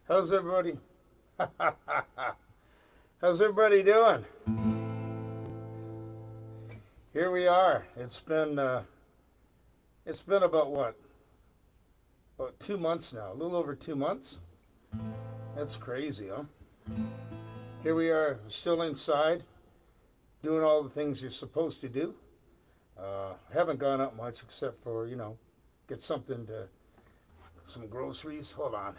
How's everybody? How's everybody doing? Here we are. It's been about what? About 2 months now. A little over 2 months. That's crazy, huh? Here we are, still inside, doing all the things you're supposed to do. Haven't gone up much except for get some groceries. Hold on.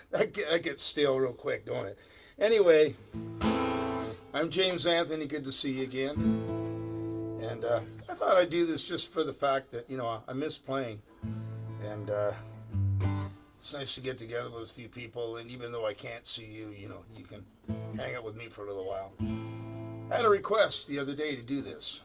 That gets stale real quick, don't it? Anyway, I'm James Anthony. Good to see you again. And I thought I'd do this just for the fact that I miss playing, and it's nice to get together with a few people. And even though I can't see you, you can hang out with me for a little while. I had a request the other day to do this.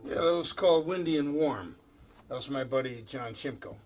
Yeah, that was called Windy and Warm. That was my buddy John Shimko.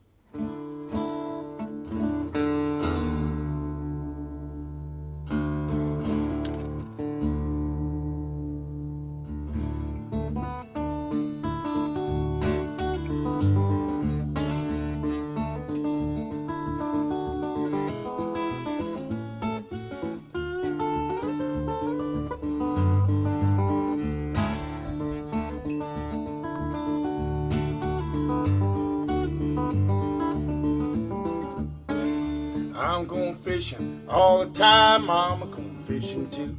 I'm going fishing all the time, Mama, going fishing too.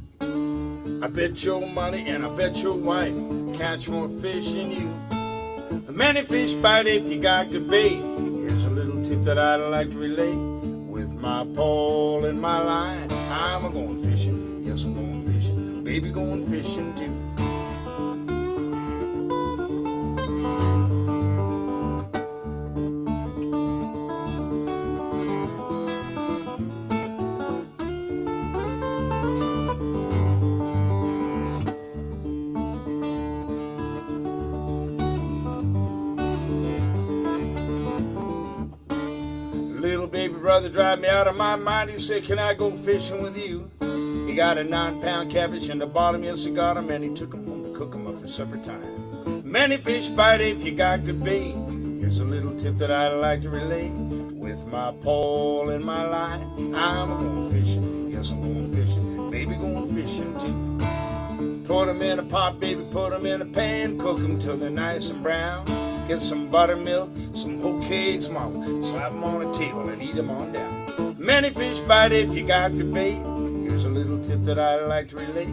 I bet your money and I bet your wife catch more fish than you. Many fish bite if you got good bait. Here's a little tip that I'd like to relate. With my pole and my line, I'm going fishing. Yes, I'm going fishing. Baby, going fishing too. Little baby brother drive me out of my mind. He said, can I go fishing with you? He got a 9-pound catfish in the bottom. Yes, he got him, and he took him home to cook 'em up for supper time. Many fish bite if you got good bait. Here's a little tip that I like to relate. With my pole and my line, I'm going fishing. Yes, I'm going fishing. Baby, going fishing too. Put 'em in a pot, baby, put 'em in a pan. Cook 'em till they're nice and brown. Get some buttermilk, some whole cakes, mama. Slap 'em on the table and eat 'em on down. Many fish bite if you got good bait. Here's a little tip that I like to relate.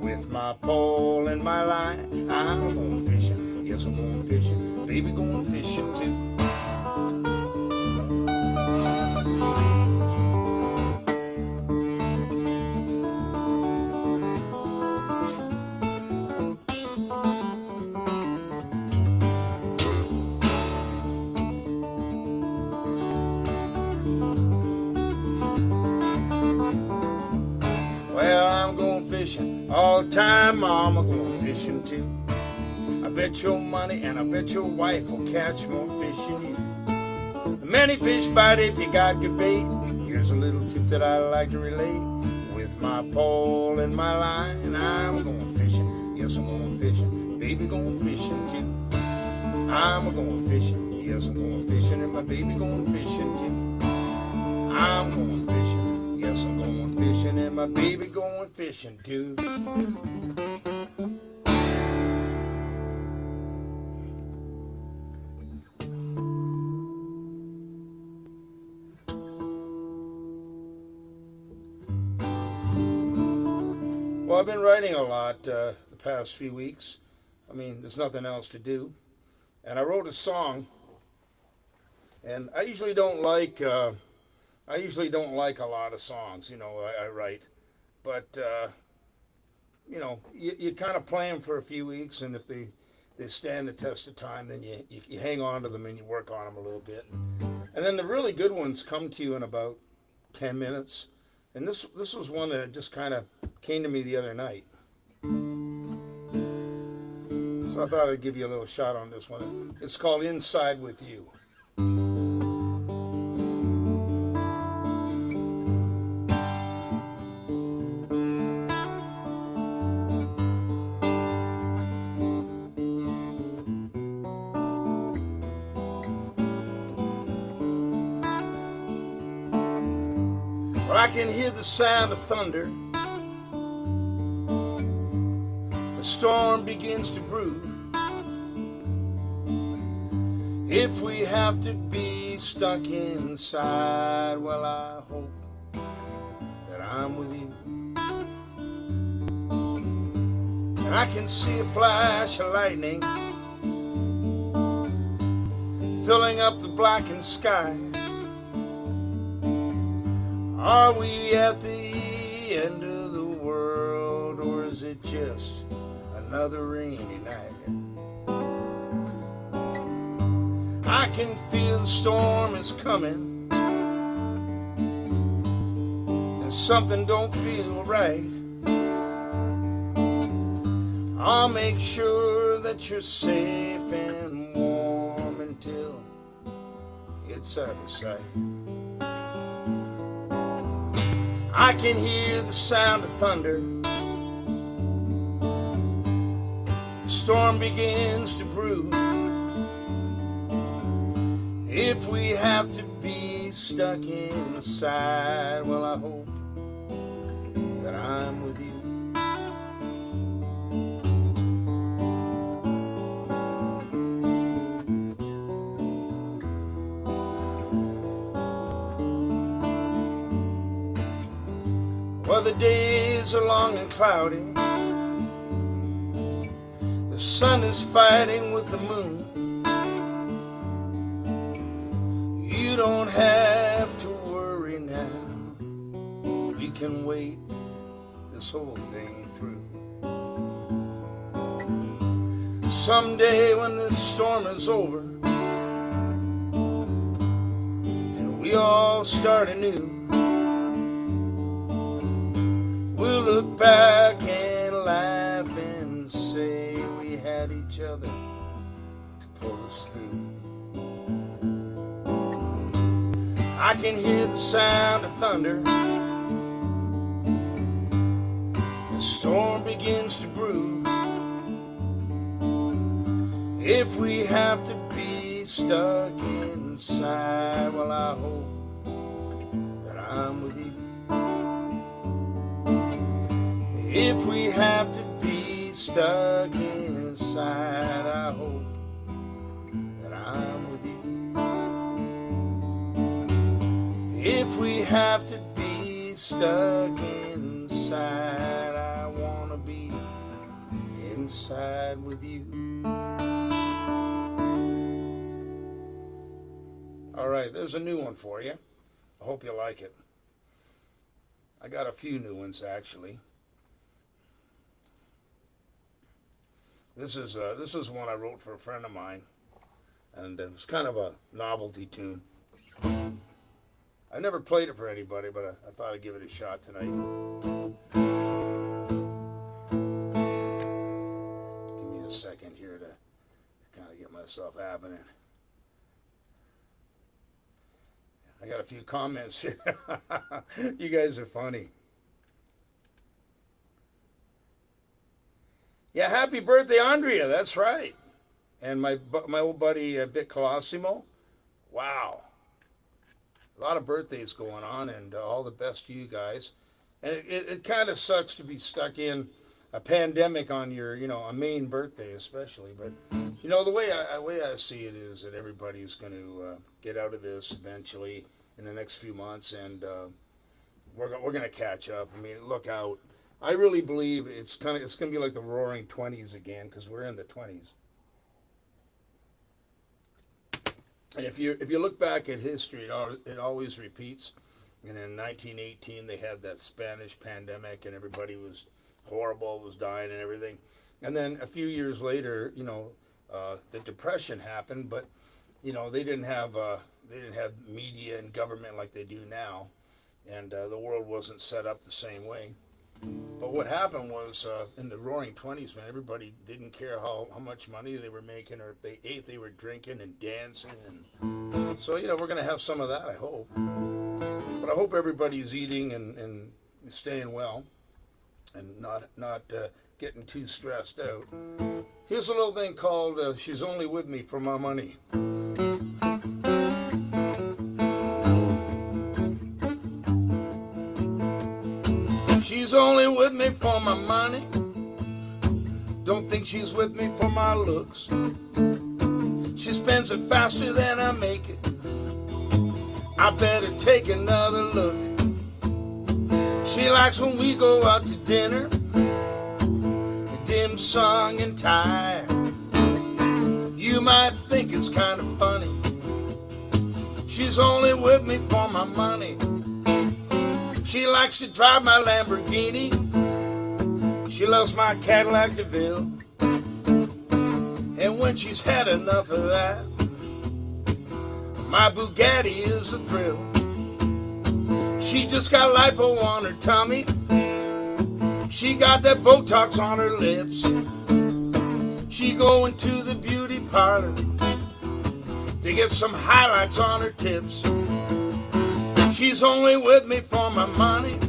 With my pole and my line, I'm going fishing. Yes, I'm going fishing. Baby, going fishing too. Well, I'm going fishing all the time, Mama, going fishing too. I bet your money and I bet your wife will catch more fish than you. Many fish bite if you got good bait. Here's a little tip that I like to relate. With my pole and my line, I'm going fishing. Yes, I'm going fishing. Baby, going fishing too. I'm going fishing. Yes, I'm going fishing, and my baby going fishing too. I'm going fishing. Yes, I'm going fishing, and my baby going fishing too. Well, I've been writing a lot the past few weeks. I mean, there's nothing else to do. And I wrote a song, and I usually don't like a lot of songs, I write. But, you kind of play them for a few weeks, and if they stand the test of time, then you hang on to them and you work on them a little bit. And then the really good ones come to you in about 10 minutes. And this was one that just kind of came to me the other night. So I thought I'd give you a little shot on this one. It's called Inside With You. Well, I can hear the sound of thunder. The storm begins to brew. If we have to be stuck inside, well, I hope that I'm with you. And I can see a flash of lightning filling up the blackened sky. Are we at the end of the world, or is it just another rainy night? I can feel the storm is coming, and something don't feel right. I'll make sure that you're safe and warm until it's out of sight. I can hear the sound of thunder. The storm begins to brew. If we have to be stuck inside, well, I hope that I'm with you. Well, the days are long and cloudy. The sun is fighting with the moon. You don't have to worry now. We can wait this whole thing through. Someday when this storm is over and we all start anew, we'll look back and laugh and say we had each other to pull us through. I can hear the sound of thunder. The storm begins to brew. If we have to be stuck inside, well, I hope that I'm with you. If we have to be stuck inside, I hope that I'm with you. If we have to be stuck inside, I wanna be inside with you. All right, there's a new one for you. I hope you like it. I got a few new ones actually. This is one I wrote for a friend of mine, and it was kind of a novelty tune. I never played it for anybody, but I thought I'd give it a shot tonight. Give me a second here to kind of get myself happening. I got a few comments here. You guys are funny. Yeah, happy birthday, Andrea. That's right. And my old buddy, Vic Colosimo. Wow. A lot of birthdays going on, and all the best to you guys. And it kind of sucks to be stuck in a pandemic on your, a main birthday especially. But, the way I see it is that everybody's going to get out of this eventually in the next few months, and we're going to catch up. I mean, look out. I really believe it's going to be like the Roaring '20s again, because we're in the '20s. And if you look back at history, it always repeats. And in 1918, they had that Spanish pandemic, and everybody was horrible, was dying and everything. And then a few years later, the Depression happened, but they didn't have media and government like they do now, and the world wasn't set up the same way. But what happened was in the Roaring '20s, man, everybody didn't care how much money they were making, or if they ate, they were drinking and dancing, and so we're going to have some of that, I hope. But I hope everybody's eating and staying well, and not getting too stressed out. Here's a little thing called "She's Only With Me for My Money." She's only with me for my money. Don't think she's with me for my looks. She spends it faster than I make it. I better take another look. She likes when we go out to dinner, dim sum and Thai. You might think it's kind of funny. She's only with me for my money. She likes to drive my Lamborghini. She loves my Cadillac DeVille. And when she's had enough of that, my Bugatti is a thrill. She just got lipo on her tummy. She got that Botox on her lips. She going to the beauty parlor to get some highlights on her tips. She's only with me for my money.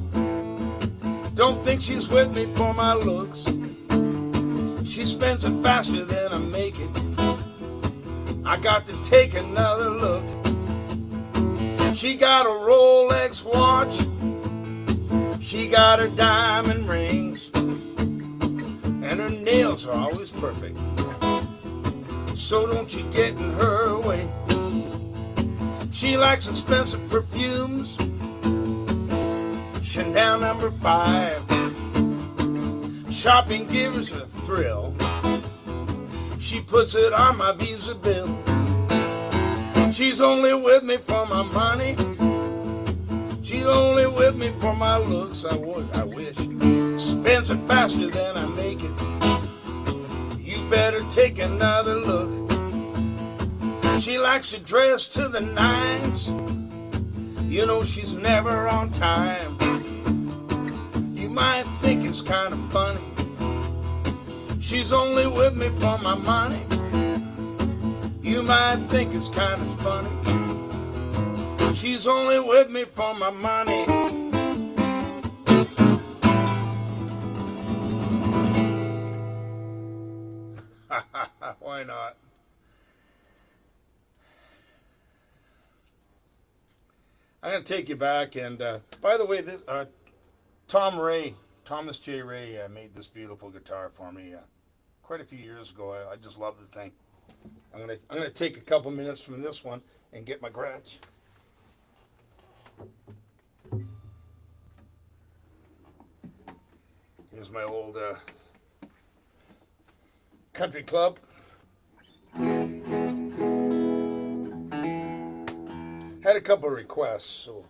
Don't think she's with me for my looks. She spends it faster than I make it. I got to take another look. She got a Rolex watch. She got her diamond rings. And her nails are always perfect. So don't you get in her way. She likes expensive perfumes, Chanel No. 5. Shopping gives her a thrill. She puts it on my Visa bill. She's only with me for my money. She's only with me for my looks. I wish. Spends it faster than I make it. You better take another look. She likes to dress to the nines. She's never on time. You might think it's kind of funny. She's only with me for my money. You might think it's kind of funny. She's only with me for my money. Why not? I'm going to take you back. And by the way, this Thomas J. Ray made this beautiful guitar for me quite a few years ago. I just love the thing. I'm gonna take a couple minutes from this one and get my garage. Here's my old country club. Had a couple of requests, so.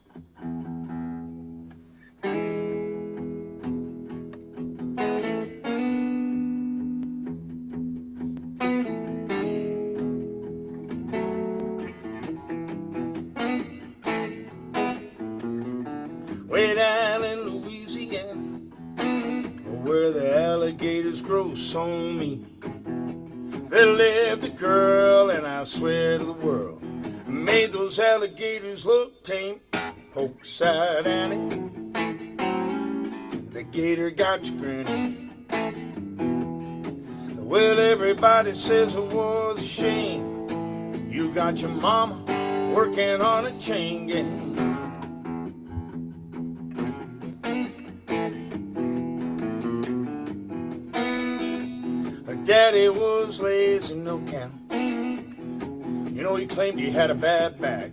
Way down in Louisiana, where the alligators grow so mean, there lived a girl, and I swear to the world, made those alligators look tame. Pokeside Annie, the gator got you grinning. Well, everybody says it was a shame. You got your mama working on a chain gang. Her daddy was lazy, no count. You know, he claimed he had a bad back.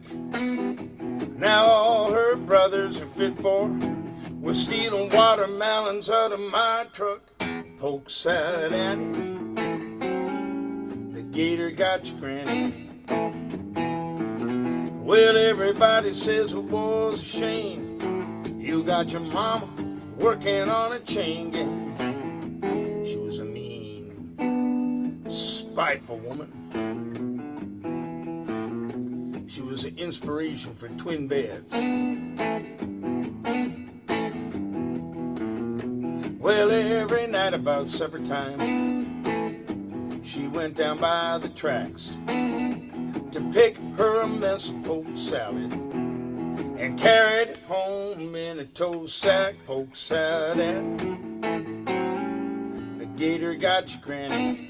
Now all her brothers are fit for was stealing watermelons out of my truck. Pokeside Annie, the gator got you grinning. Well, everybody says it was a shame. You got your mama working on a chain gang. She was a mean, spiteful woman. She was an inspiration for twin beds. Well, every night about supper time, she went down by the tracks to pick her a mess of poke salad and carried it home in a tow sack. Pokeside Annie, the gator got you grinning.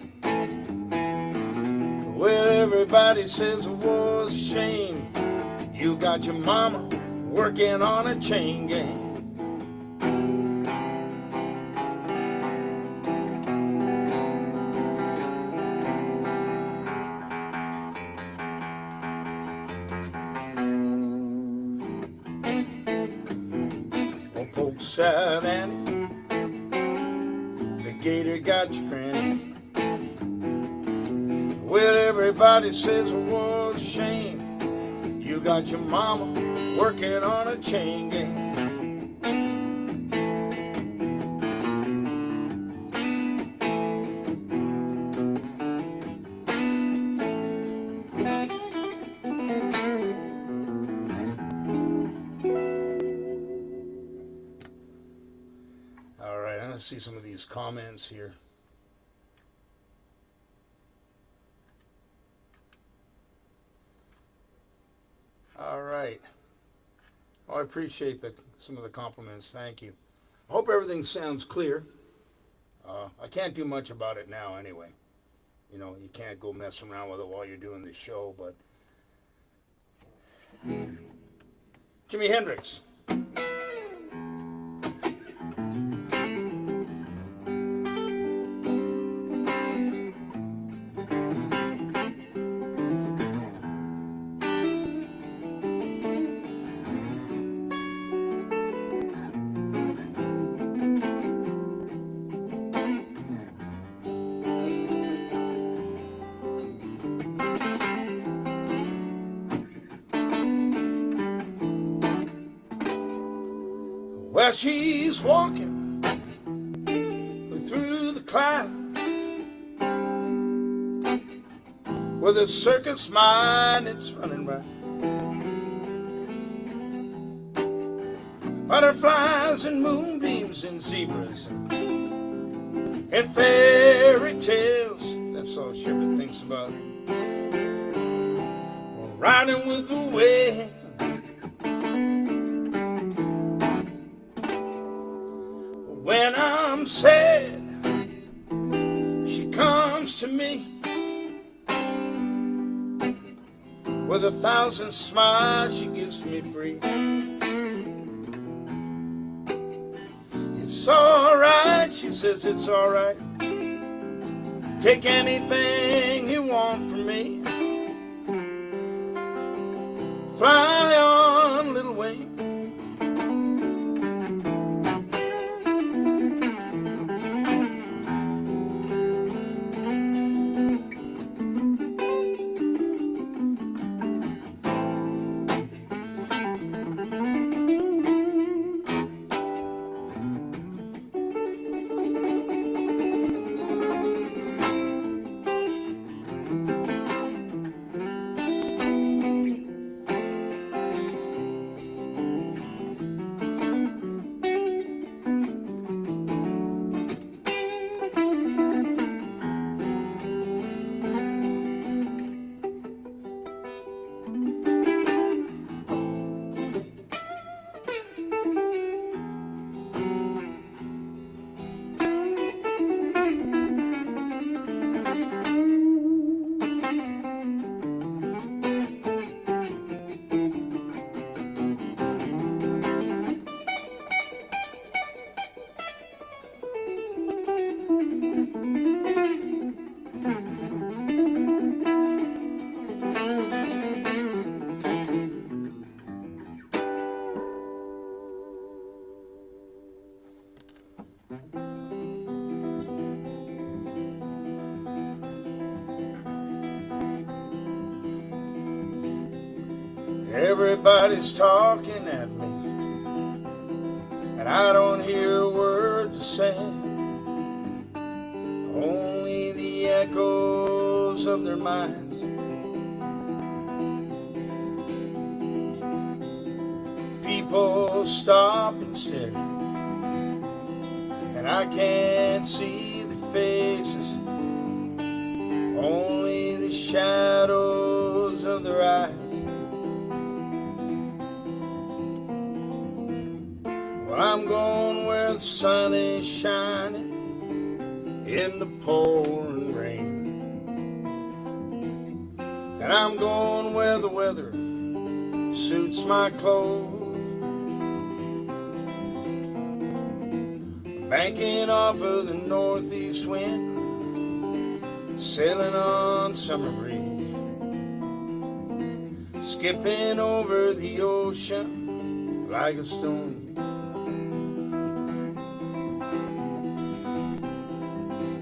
Well, everybody says it was a shame. You got your mama working on a chain gang. Oh, Pokeside Annie, the gator got you grinning. Well, everybody says it was a shame. You got your mama working on a chain gang. All right, I'm going to see some of these comments here. All right. Oh, I appreciate some of the compliments. Thank you. I hope everything sounds clear. I can't do much about it now anyway. You know, you can't go messing around with it while you're doing the show, but... Jimi Hendrix. Well, she's walking through the clouds with a circus mind, it's running right. Butterflies and moonbeams and zebras and fairy tales, that's all she ever thinks about. Riding with the wind. When I'm sad, she comes to me with 1,000 smiles she gives to me free. It's alright, she says it's alright. Take anything you want from me. Fly on, little wing. Everybody's talking at me, and I don't hear words are said, only the echoes of their minds. People stop and stare, and I can't see the faces, only the shadows of their eyes. Well, I'm going where the sun is shining in the pouring rain, and I'm going where the weather suits my clothes. Banking off of the northeast wind, sailing on summer breeze, skipping over the ocean like a stone.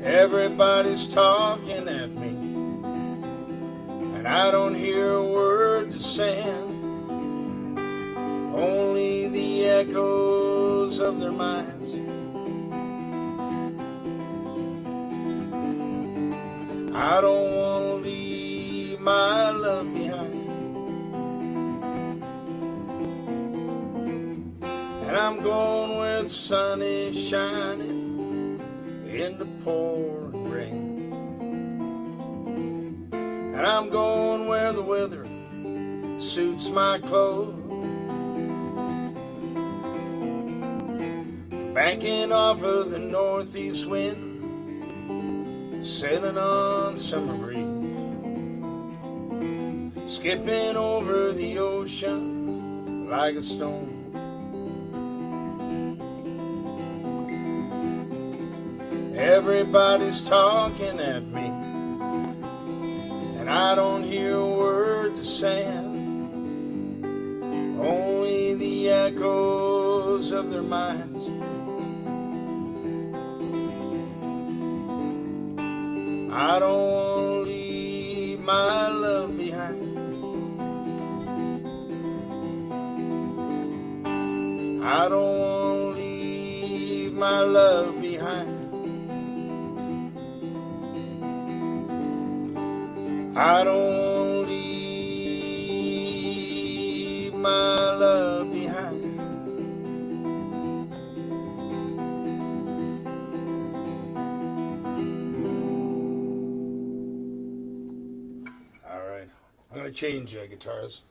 Everybody's talking at me, and I don't hear a word they're saying, only the echoes of their minds. I don't want to leave my love behind, and I'm going where the sun is shining in the pouring rain, and I'm going where the weather suits my clothes. Banking off of the northeast wind, sailing on summer breeze, skipping over the ocean like a stone. Everybody's talking at me, and I don't hear a word they're saying, only the echoes of their minds. I don't want to leave my love behind, I don't want to leave my love behind, I don't want to leave my love behind. All right, I'm going to change guitars.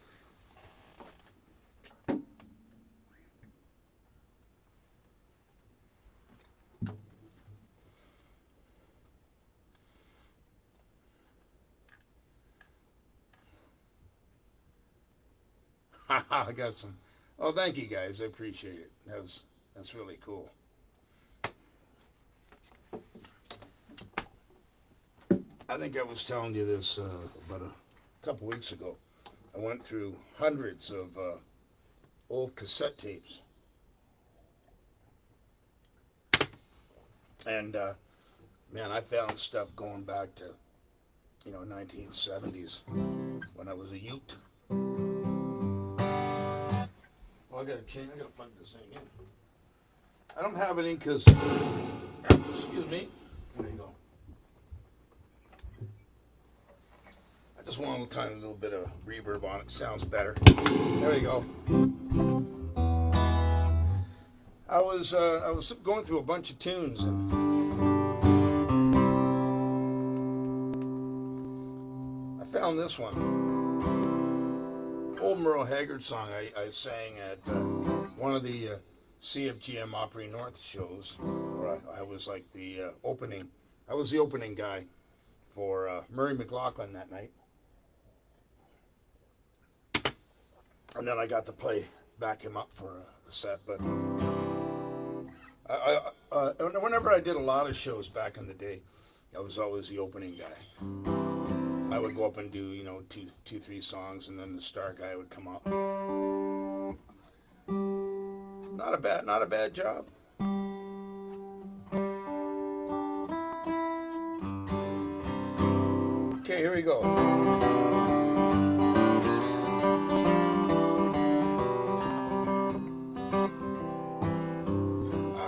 I got some. Oh, thank you guys. I appreciate it. That's really cool. I think I was telling you this about a couple weeks ago. I went through hundreds of old cassette tapes, and man, I found stuff going back to 1970s when I was a youth. Well, I gotta plug this thing in. I don't have any because, excuse me. There you go. I just want a tiny little bit of reverb on it. Sounds better. There we go. I was going through a bunch of tunes and I found this one. Old Merle Haggard song I sang at one of the CFGM Opry North shows, where I was like the opening. I was the opening guy for Murray McLaughlin that night, and then I got to back him up for a set. But whenever I did a lot of shows back in the day, I was always the opening guy. I would go up and do, two, three songs, and then the star guy would come up. Not a bad job. Okay, here we go.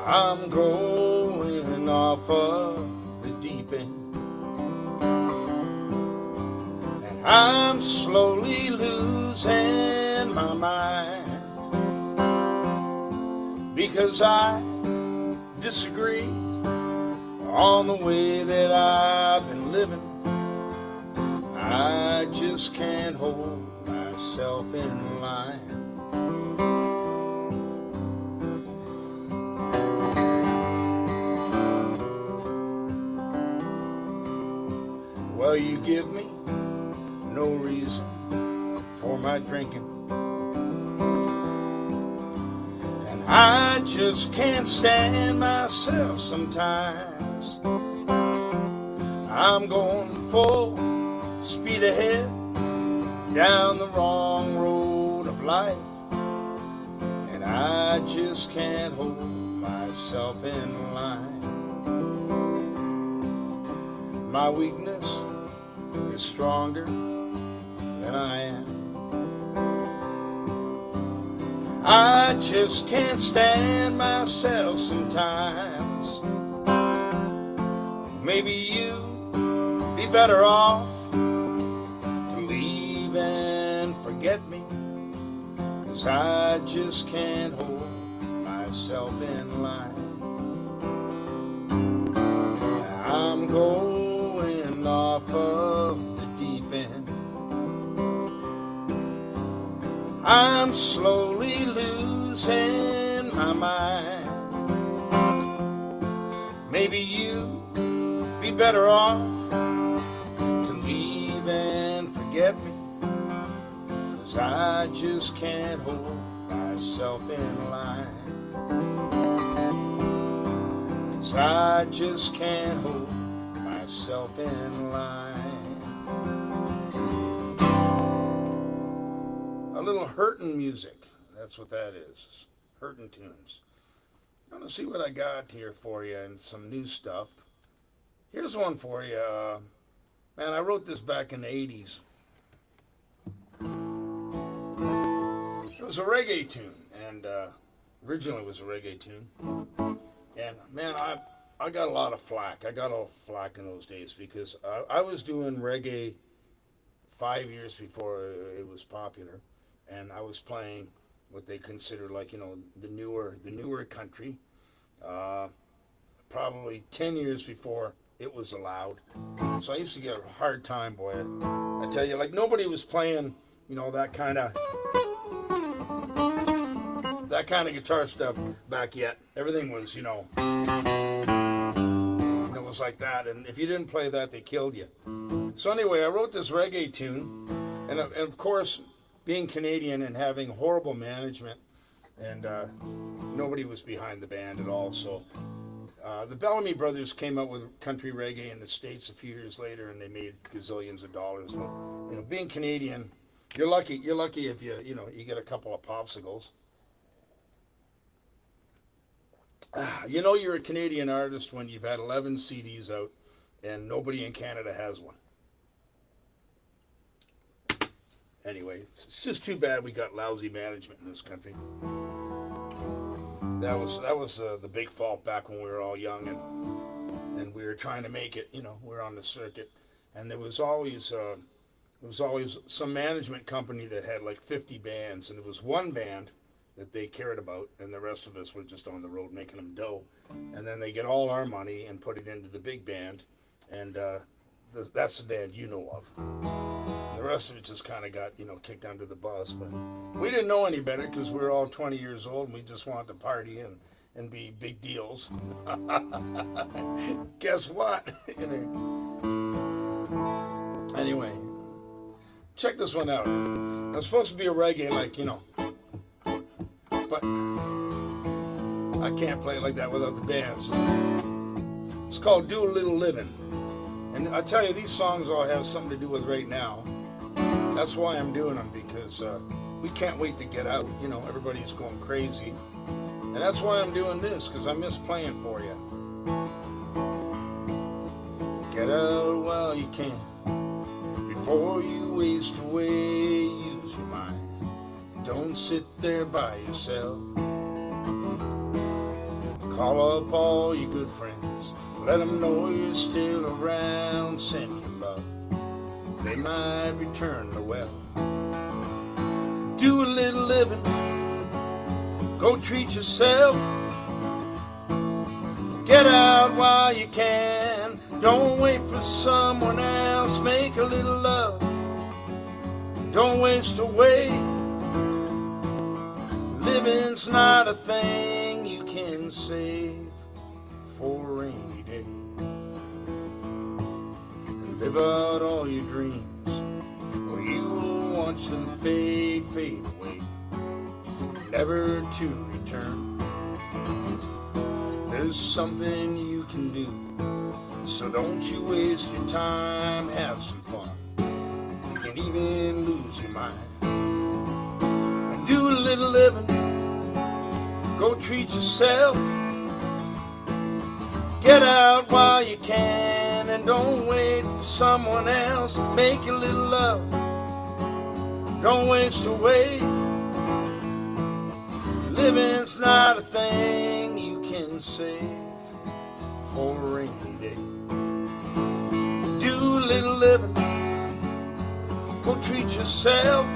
I'm going off of the deep end. I'm slowly losing my mind because I disagree on the way that I've been living. I just can't hold myself in line. Well, you give me no reason for my drinking, and I just can't stand myself sometimes. I'm going full speed ahead down the wrong road of life, and I just can't hold myself in line. My weakness is stronger than I am. I just can't stand myself sometimes. Maybe you'd be better off to leave and forget me, 'cause I just can't hold myself in line. I'm going off of the deep end. I'm slowly losing my mind. Maybe you'd be better off to leave and forget me, 'cause I just can't hold myself in line. 'Cause I just can't hold myself in line. A little hurtin' music. That's what that is. Hurtin' tunes. I'm going to see what I got here for you and some new stuff. Here's one for you. Man, I wrote this back in the 80s. It was a reggae tune, and originally it was a reggae tune. And man, I got a lot of flack. I got a lot of flack in those days because I was doing reggae 5 years before it was popular. And I was playing what they consider like, the newer country, probably 10 years before it was allowed. So I used to get a hard time, boy. I tell you, like nobody was playing, that kind of guitar stuff back yet. Everything was, it was like that. And if you didn't play that, they killed you. So anyway, I wrote this reggae tune, and of course, being Canadian and having horrible management, and nobody was behind the band at all. So the Bellamy Brothers came out with country reggae in the States a few years later, and they made gazillions of dollars. But being Canadian, you're lucky. You're lucky if you get a couple of popsicles. You're a Canadian artist when you've had 11 CDs out and nobody in Canada has one. Anyway, it's just too bad we got lousy management in this country. That was the big fault back when we were all young and we were trying to make it. We're on the circuit, and there was always some management company that had like 50 bands, and it was one band that they cared about, and the rest of us were just on the road making them dough. And then they get all our money and put it into the big band, and that's the band you know of. The rest of it just kind of got, kicked under the bus. But we didn't know any better because we were all 20 years old, and we just wanted to party and be big deals. Guess what? Anyway, check this one out. It's supposed to be a reggae, but I can't play it like that without the bands. It's called Do a Little Living. And I tell you, these songs all have something to do with right now. That's why I'm doing them, because we can't wait to get out. Everybody's going crazy. And that's why I'm doing this, because I miss playing for you. Get out while you can, before you waste away. Use your mind. Don't sit there by yourself. Call up all your good friends. Let them know you're still around. Send your love. They might return the wealth. Do a little living. Go treat yourself. Get out while you can. Don't wait for someone else. Make a little love. Don't waste away. Living's not a thing you can save for a rainy day. And live out all your dreams, or you will watch them fade away, never to return. There's something you can do, so don't you waste your time. Have some fun. You can even lose your mind. Do a little living. Go treat yourself. Get out while you can, and don't wait for someone else. Make a little love. Don't waste away. Living's not a thing you can save for a rainy day. Do a little living. Go treat yourself.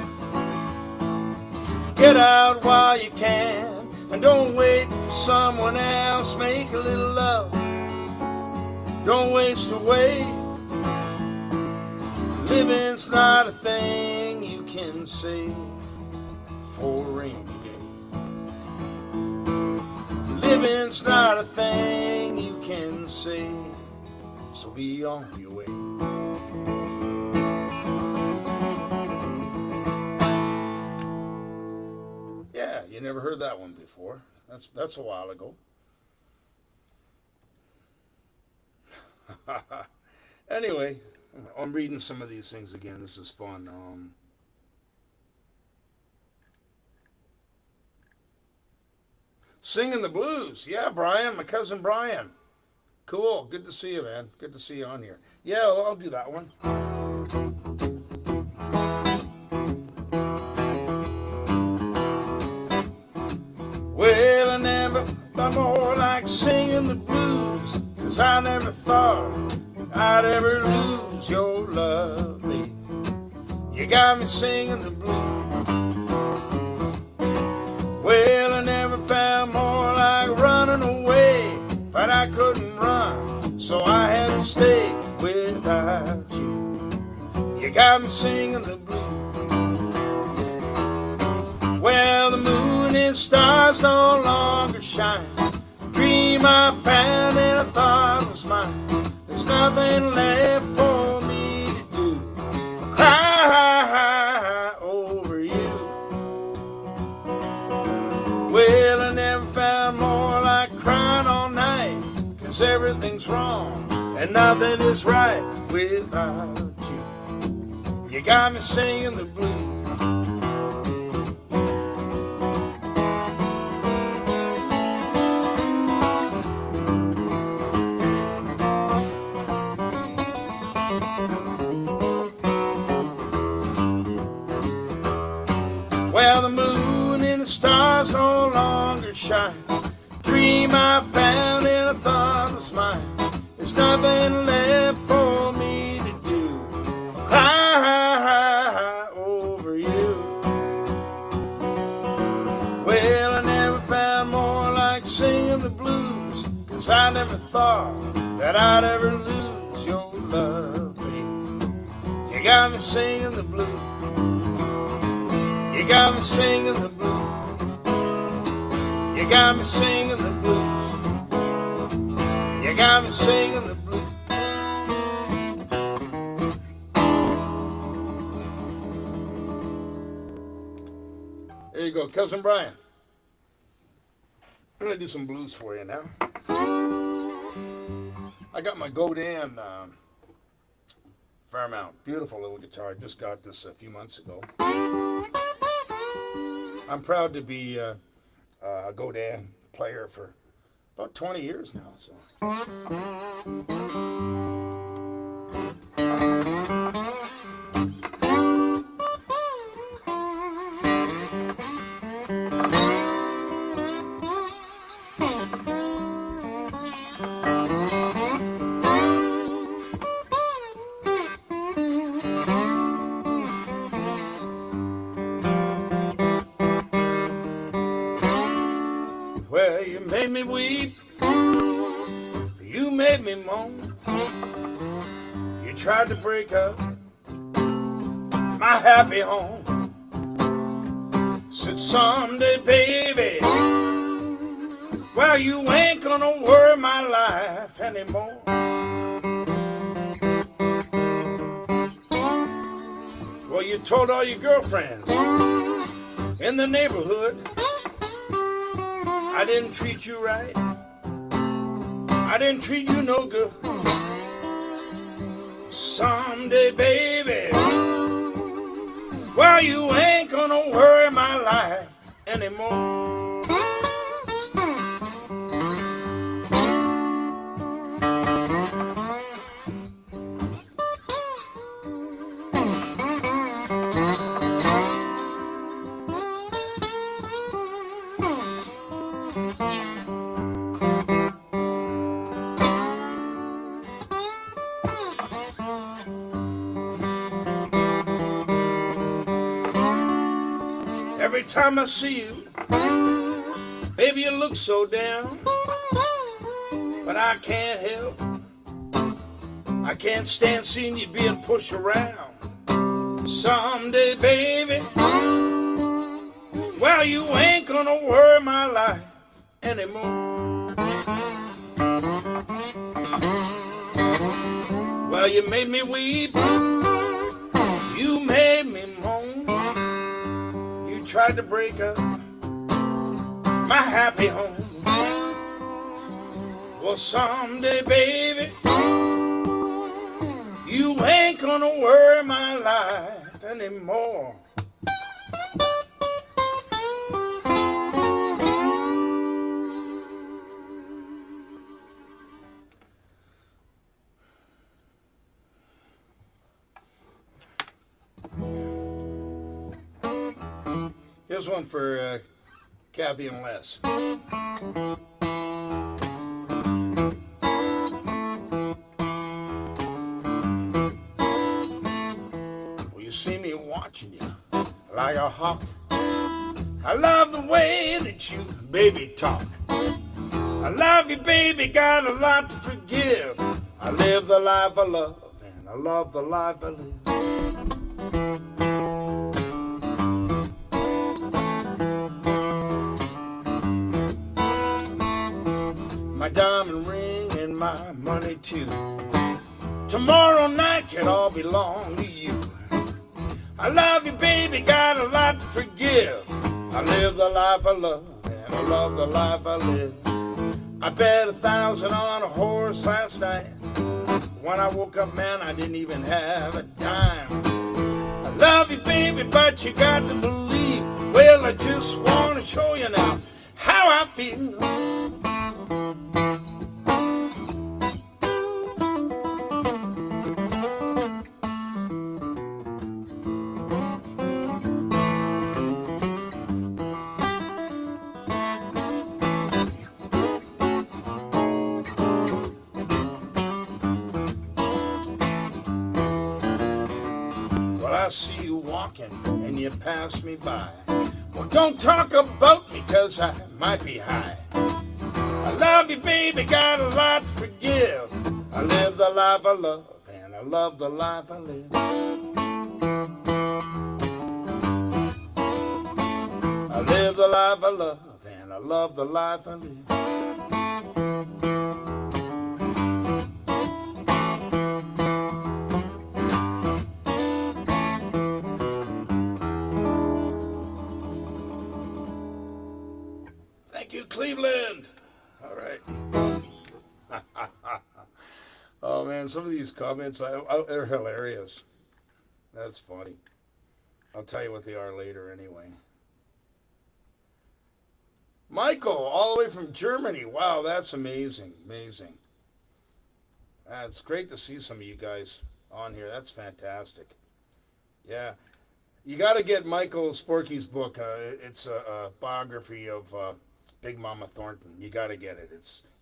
Get out while you can, and don't wait for someone else. Make a little love. Don't waste away. Living's not a thing you can save for a rainy day. Living's not a thing you can save, so be on your way. You never heard that one before. That's a while ago. Anyway, I'm reading some of these things again. This is fun. Singing the blues. Yeah, Brian, my cousin Brian. Cool. Good to see you, man. Good to see you on here. Yeah, I'll do that one. Well, I never thought more like singing the blues, 'cause I never thought I'd ever lose your love, baby. You got me singing the blues. Well, I never found more like running away, but I couldn't run, so I had to stay without you. You got me singing the blues. Well, the moon and stars no longer shine. Dream I found and I thought was mine. There's nothing left for me to do. Cry over you. nothing is right without you. You got me singing the blues. Well, the moon and the stars no longer shine. Dream I found in a thoughtless mind. There's nothing left for me to do. Cry over you. Well, I never found more like singing the blues, 'cause I never thought that I'd ever lose your love, babe. You got me singing the blues. You got me singing the blues. You got me singing the blues. You got me singing the blues. There you go, Cousin Brian. I'm gonna do some blues for you now. I got my Godin Fairmount. Beautiful little guitar. I just got this a few months ago. I'm proud to be a Godin player for about 20 years now. So. Well, you made me weep, you made me moan. You tried to break up my happy home. Said someday, baby, well, you ain't gonna worry my life anymore. Well, you told all your girlfriends in the neighborhood I didn't treat you right. I didn't treat you no good. Someday, baby, well, you ain't gonna worry my life anymore. Every time I see you, baby, you look so down. But I can't help, I can't stand seeing you being pushed around. Someday, baby, well, you ain't gonna worry my life anymore. Well, you made me weep, you made me moan. Tried to break up my happy home. Well, someday, baby, you ain't gonna worry my life anymore. Here's one for Kathy and Les. Well, you see me watching you like a hawk. I love the way that you, baby, talk. I love you, baby, got a lot to forgive. I live the life I love, and I love the life I live. My diamond ring and my money too. Tomorrow night can all belong to you. I love you, baby, got a lot to forgive. I live the life I love, and I love the life I live. I bet 1,000 on a horse last night. when I woke up, man, I didn't even have a dime. I love you, baby, but you got to believe. Well, I just want to show you now how I feel. I see you walking and you pass me by. Well, don't talk about me, 'cause I might be high. I love you, baby, got a lot to forgive. I live the life I love, and I love the life I live. I live the life I love, and I love the life I live. Thank you, Cleveland. All right. Oh, man, some of these comments, they're hilarious. That's funny. I'll tell you what they are later anyway. Michael, all the way from Germany. Wow, that's amazing. Amazing. It's great to see some of you guys on here. That's fantastic. Yeah. You got to get Michael Sporky's book. It's a biography of Big Mama Thornton. You got to get it.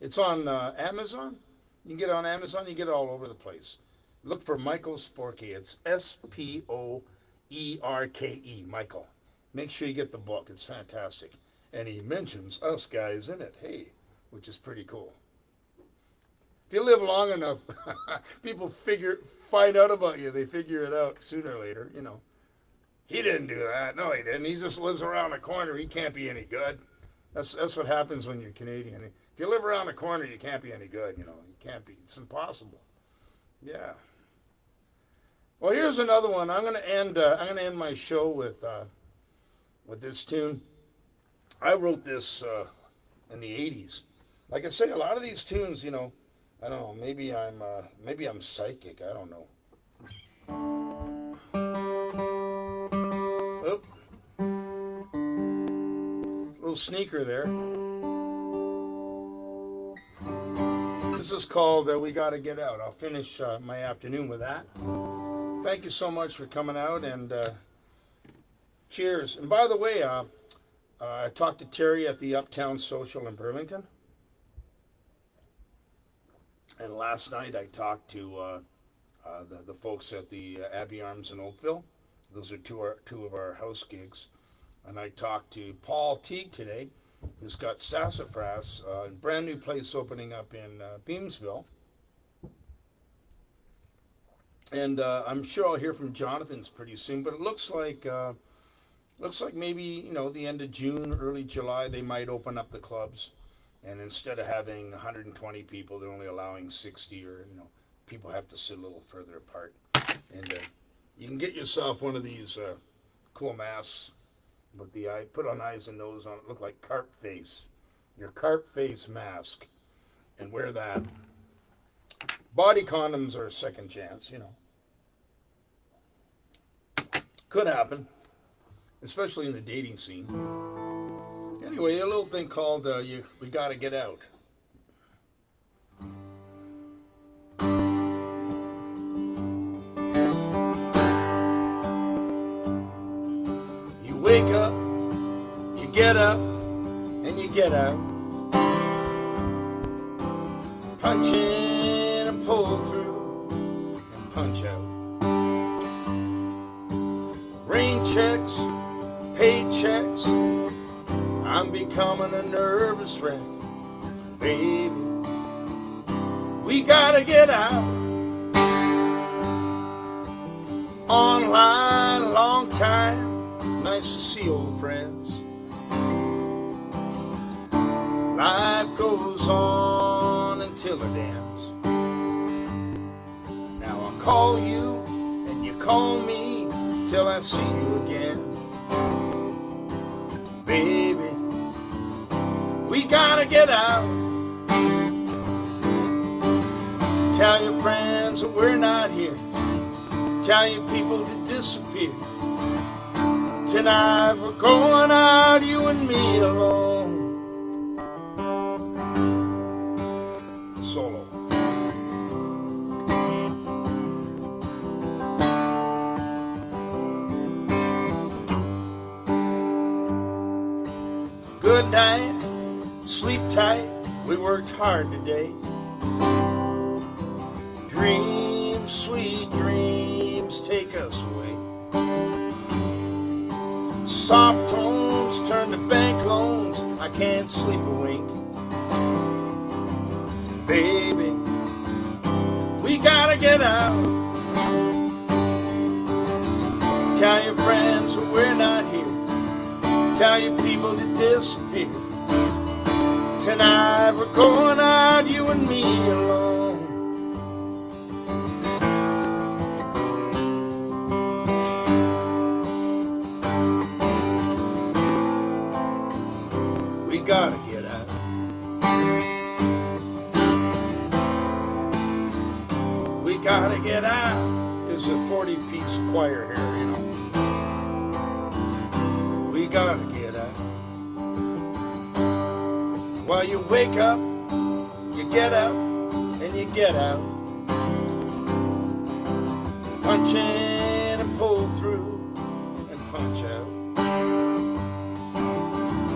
It's on Amazon. You can get it on Amazon. You get it all over the place. Look for Michael Sporky. It's Spoerke, Michael. Make sure you get the book. It's fantastic. And he mentions us guys in it. Hey, which is pretty cool. If you live long enough, people find out about you. They figure it out sooner or later, you know. He didn't do that. No, he didn't. He just lives around the corner. He can't be any good. That's what happens when you're Canadian. If you live around the corner, you can't be any good. You know, you can't be. It's impossible. Yeah. Well, here's another one. I'm gonna end my show with this tune. I wrote this in the '80s. Like I say, a lot of these tunes, you know, I don't know. Maybe I'm psychic. I don't know. Oop. Little sneaker there. This is called We Gotta Get Out. I'll finish my afternoon with that. Thank you so much for coming out, and cheers. And by the way, I talked to Terry at the Uptown Social in Burlington. And last night I talked to the folks at the Abbey Arms in Oakville. Those are two of our house gigs. And I talked to Paul Teague today, who's got Sassafras, a brand new place opening up in Beamsville. And I'm sure I'll hear from Jonathan's pretty soon, but it looks like maybe, you know, the end of June, early July, they might open up the clubs. And instead of having 120 people, they're only allowing 60, or, you know, people have to sit a little further apart. And you can get yourself one of these cool masks with the eye, put on eyes and nose on it, look like carp face. Your carp face mask. And wear that. Body condoms are a second chance, you know. Could happen, especially in the dating scene. Anyway, a little thing called We Gotta Get Out. You wake up, you get up, and you get out. Punch in and pull through and punch out. Rain checks, paychecks, I'm becoming a nervous wreck. Baby, we gotta get out. Online a long time, nice to see old friends. Life goes on until it ends. Now I'll call you and you call me till I see you again. Baby, we gotta get out. Tell your friends that we're not here. Tell your people to disappear. Tonight we're going out, you and me alone. Solo. Good night, sleep tight, we worked hard today. Dreams, sweet dreams, take us away. Soft tones turn to bank loans, I can't sleep a wink. Baby, we gotta get out. Tell your friends that we're not here. Tell your people to disappear. Tonight we're going out, you and me alone. We gotta get out. We gotta get out. There's a 40-piece choir here, you know. We gotta get out. While you wake up, you get up, and you get out. Punch in and pull through, and punch out.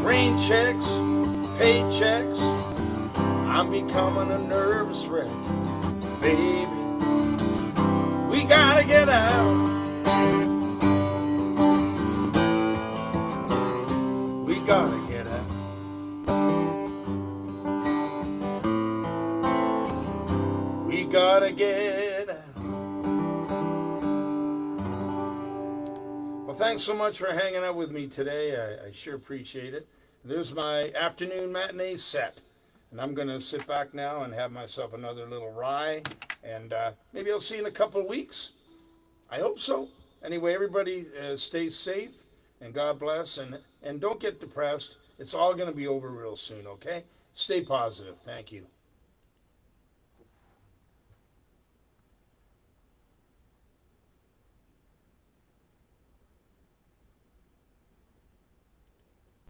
Rain checks, paychecks, I'm becoming a nervous wreck. Baby, we gotta get out. We gotta get out. We gotta get out. Well, thanks so much for hanging out with me today. I sure appreciate it. There's my afternoon matinee set. And I'm going to sit back now and have myself another little rye. And maybe I'll see you in a couple of weeks. I hope so. Anyway, everybody stay safe and God bless. And don't get depressed. It's all going to be over real soon, okay? Stay positive. Thank you.